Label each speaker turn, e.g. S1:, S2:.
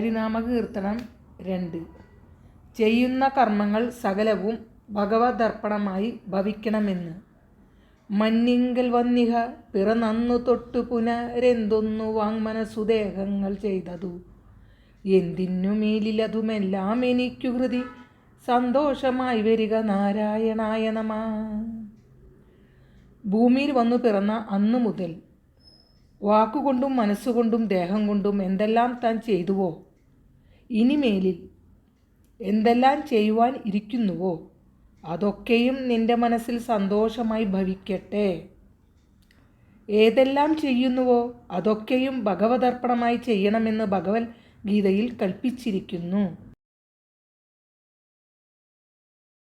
S1: ഹരിനാമകീർത്തനം 2. ചെയ്യുന്ന കർമ്മങ്ങൾ സകലവും ഭഗവദർപ്പണമായി ഭവിക്കണമെന്ന്. മന്നിങ്കൽ വന്നിഹ പിറന്നന്നു തൊട്ടു പുനരെന്തൊന്നു വാങ്മനസുദേഹങ്ങൾ ചെയ്തതു. എന്തിനു മേലിലതുമെല്ലാം എനിക്കു ഹൃദി സന്തോഷമായി വരിക നാരായണായ നമ. ഭൂമിയിൽ വന്നു പിറന്ന അന്നു മുതൽ വാക്കുകൊണ്ടും മനസ്സുകൊണ്ടും ദേഹം കൊണ്ടും എന്തെല്ലാം താൻ ചെയ്തുവോ, ഇനിമേലിൽ എന്തെല്ലാം ചെയ്യുവാൻ ഇരിക്കുന്നുവോ അതൊക്കെയും നിന്റെ മനസ്സിൽ സന്തോഷമായി ഭവിക്കട്ടെ. ഏതെല്ലാം ചെയ്യുന്നുവോ അതൊക്കെയും ഭഗവദർപ്പണമായി ചെയ്യണമെന്ന് ഭഗവത്ഗീതയിൽ കൽപ്പിച്ചിരിക്കുന്നു.